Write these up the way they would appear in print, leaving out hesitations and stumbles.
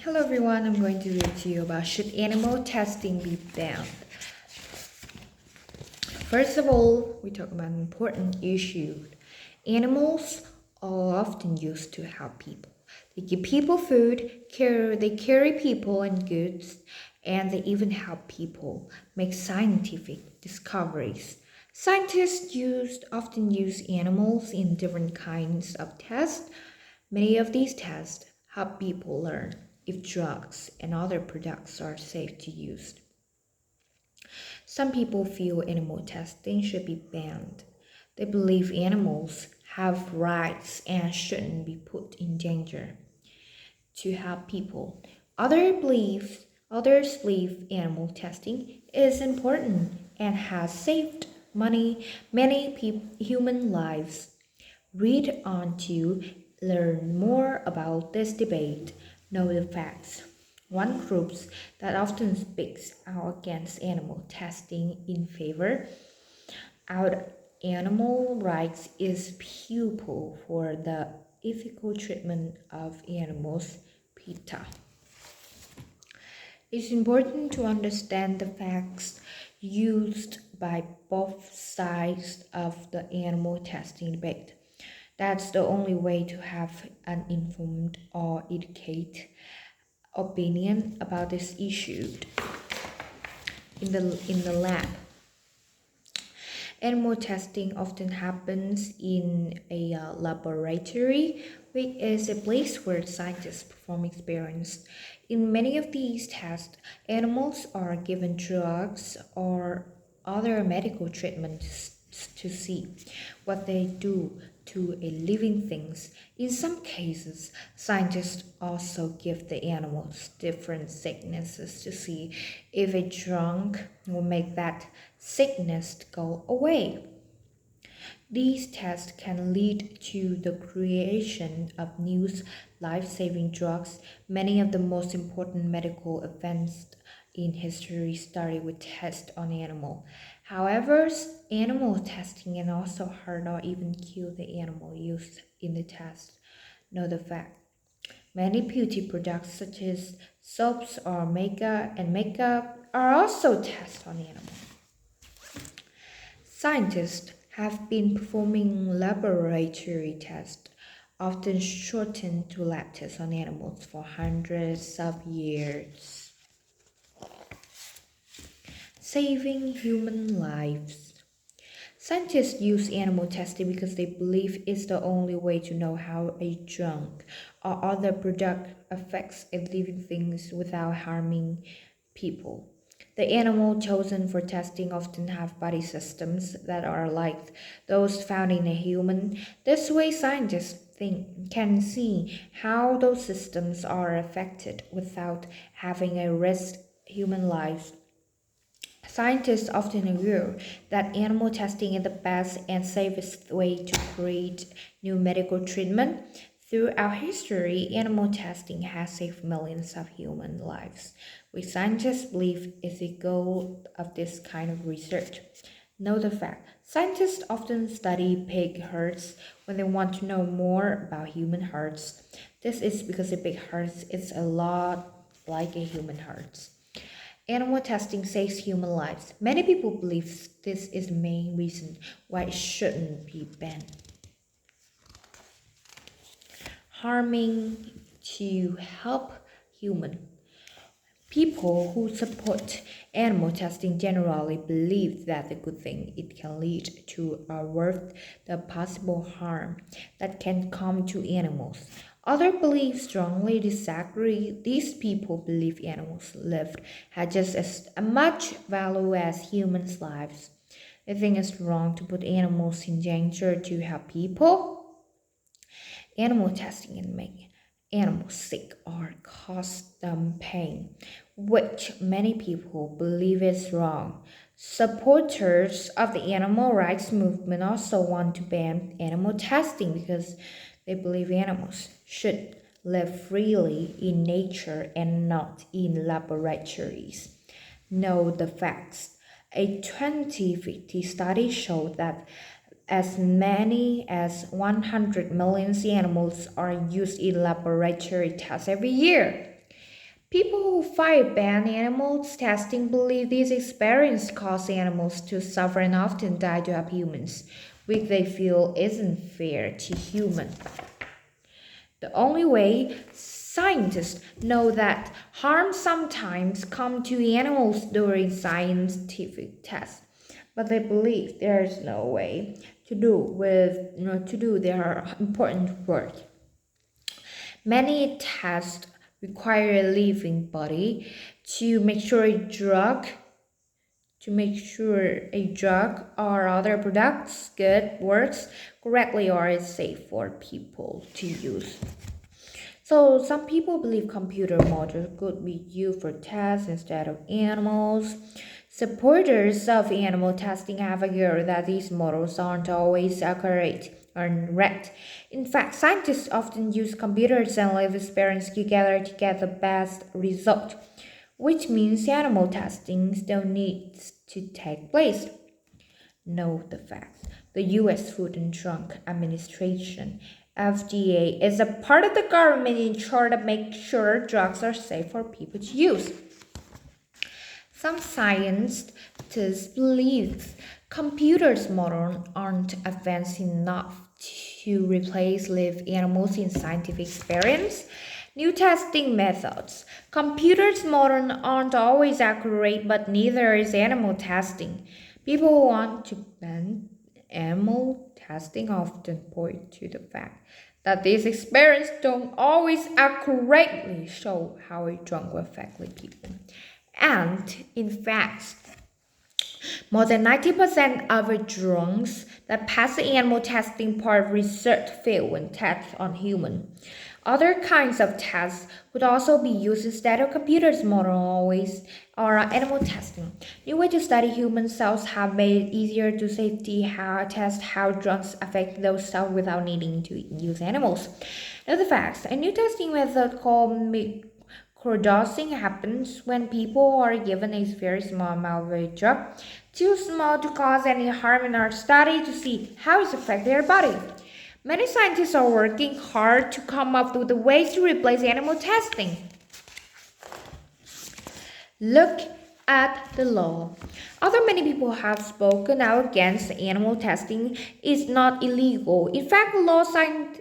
Hello everyone, I'm going to read to you about should animal testing be banned. First of all, we talk about an important issue. Animals are often used to help people. They give people food, they carry people and goods, and they even help people make scientific discoveries. Scientists often use animals in different kinds of tests. Many of these tests help people learn if drugs and other products are safe to use. Some people feel animal testing should be banned. They believe animals have rights and shouldn't be put in danger to help people. Others believe animal testing is important and has saved many human lives. Read on to learn more about this debate. Know the facts. One group that often speaks out against animal testing in favor of animal rights is People for the Ethical Treatment of Animals, PETA. It's important to understand the facts used by both sides of the animal testing debate. That's the only way to have an informed or educated opinion about this issue in the lab. Animal testing often happens in a laboratory, which is a place where scientists perform experiments. In many of these tests, animals are given drugs or other medical treatments to see what they do to a living things. In some cases, scientists also give the animals different sicknesses to see if a drug will make that sickness go away. These tests can lead to the creation of new life-saving drugs. Many of the most important medical events in history started with tests on animals. However, animal testing can also hurt or even kill the animal used in the test. Know the fact. Many beauty products such as soaps or makeup are also tested on animals. Scientists have been performing laboratory tests, often shortened to lab tests on animals, for hundreds of years, saving human lives. Scientists use animal testing because they believe it's the only way to know how a drug or other product affects a living thing without harming people. The animals chosen for testing often have body systems that are like those found in a human. This way, scientists can see how those systems are affected without having a risk human lives. Scientists often agree that animal testing is the best and safest way to create new medical treatment. Throughout history, animal testing has saved millions of human lives, which scientists believe is the goal of this kind of research. Know the fact. Scientists often study pig hearts when they want to know more about human hearts. This is because a pig heart is a lot like a human heart. Animal testing saves human lives. Many people believe this is the main reason why it shouldn't be banned. Harming to help human. People who support animal testing generally believe that the good thing it can lead to are worth the possible harm that can come to animals. Other beliefs strongly disagree. These people believe animals' lives have just as much value as humans' lives. They think it's wrong to put animals in danger to help people. Animal testing can make animals sick or cause them pain, which many people believe is wrong. Supporters of the animal rights movement also want to ban animal testing because they believe animals should live freely in nature and not in laboratories. Know the facts. A 2050 study showed that as many as 100 million animals are used in laboratory tests every year. People who fight ban animal testing believe these experiments cause animals to suffer and often die to help humans, which they feel isn't fair to humans. The only way scientists know that harm sometimes comes to animals during scientific tests, but they believe there is no way to do their important work. Many tests require a living body to make sure a drug or other products good works correctly or is safe for people to use. So some people believe computer models could be used for tests instead of animals. Supporters of animal testing have argued that these models aren't always accurate or correct. In fact, scientists often use computers and live experiments together to get the best result, which means animal testing still needs to take place. Note the fact the US Food and Drug Administration FDA is a part of the government in charge to make sure drugs are safe for people to use. Some scientists believe computers models aren't advanced enough to replace live animals in scientific experiments. New testing methods. Computers models aren't always accurate, but neither is animal testing. People who want to ban animal testing often point to the fact that these experiments don't always accurately show how a drug will affect people. And in fact, more than 90% of drugs that pass the animal testing part of research fail when tested on humans. Other kinds of tests would also be used instead of computers model always or animal testing. New ways to study human cells have made it easier to test how drugs affect those cells without needing to use animals. Now the facts. A new testing method called microdosing happens when people are given a very small amount of a drug, too small to cause any harm in our study to see how it affects their body. Many scientists are working hard to come up with ways to replace animal testing. Look at the law. Although many people have spoken out against animal testing, it's not illegal. In fact, the law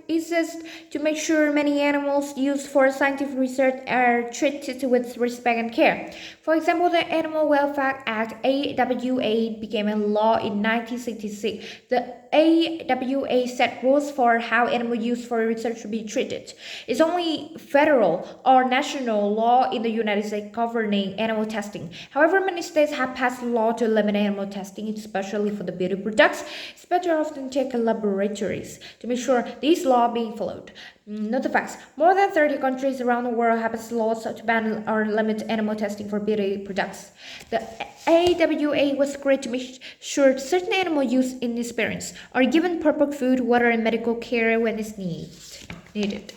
exists to make sure many animals used for scientific research are treated with respect and care. For example, the Animal Welfare Act (AWA) became a law in 1966. The AWA set rules for how animals used for research should be treated. It's only federal or national law in the United States governing animal testing. However, many states have passed laws to limit animal testing, especially for the beauty products. It's better often check laboratories to make sure these laws are being followed. Note the facts. More than 30 countries around the world have passed laws to ban or limit animal testing for beauty products. The AWA was created to make sure certain animal use in experiments are given proper food, water, and medical care when it's needed.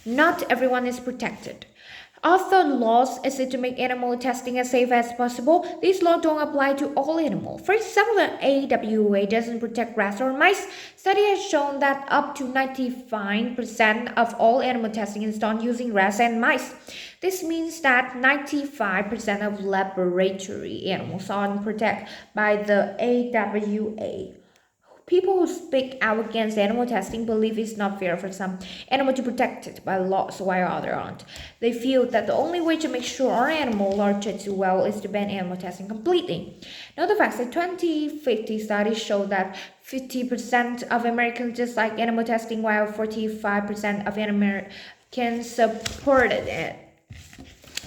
Not everyone is protected. Although laws exist to make animal testing as safe as possible, these laws don't apply to all animals. For example, the AWA doesn't protect rats or mice. Study has shown that up to 95% of all animal testing is done using rats and mice. This means that 95% of laboratory animals aren't protected by the AWA. People who speak out against animal testing believe it's not fair for some animals to be protected by laws while others aren't. They feel that the only way to make sure our animals are treated well is to ban animal testing completely. Now the facts, a 2050 study showed that 50% of Americans dislike animal testing while 45% of Americans supported it.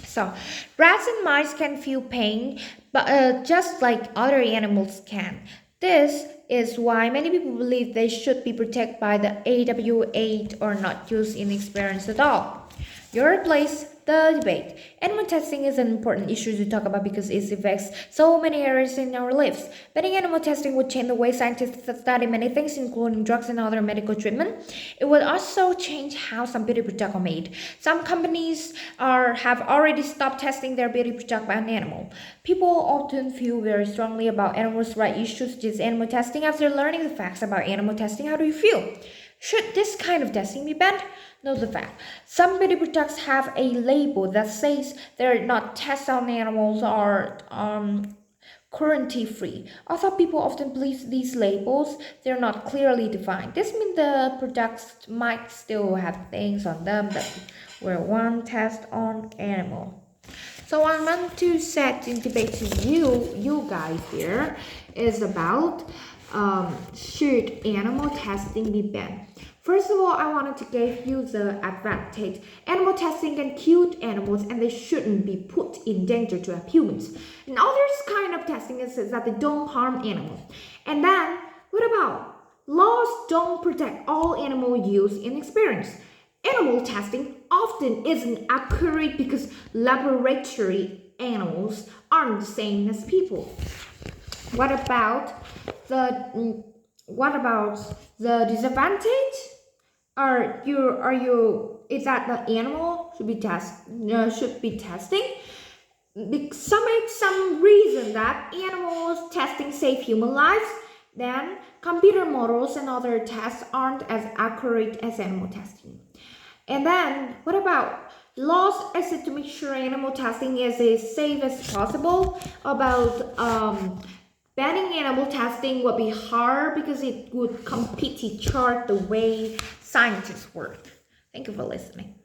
So, rats and mice can feel pain, but just like other animals can. This is why many people believe they should be protected by the AWA or not used in experiments at all. Your place, the debate. Animal testing is an important issue to talk about because it affects so many areas in our lives. Banning animal testing would change the way scientists study many things, including drugs and other medical treatment. It would also change how some beauty products are made. Some companies have already stopped testing their beauty products by an animal. People often feel very strongly about animals' rights issues with animal testing. After learning the facts about animal testing, how do you feel? Should this kind of testing be banned? Note the fact. Some beauty products have a label that says they're not tested on animals or cruelty-free. Although people often believe these labels, they're not clearly defined. This means the products might still have things on them that were one test on animal. So I want to set in debate to you guys here is about should animal testing be banned? First of all, I wanted to give you the advantage. Animal testing can kill animals and they shouldn't be put in danger to have humans. And other kind of testing is that they don't harm animals. And then, what about laws don't protect all animal use in experience? Animal testing often isn't accurate because laboratory animals aren't the same as people. What about the disadvantage? Is that the animal should be testing? Some reason that animals testing save human lives, then computer models and other tests aren't as accurate as animal testing. And then what about laws exist to make sure animal testing is as safe as possible? About banning animal testing would be hard because it would compete each other the way scientists work. Thank you for listening.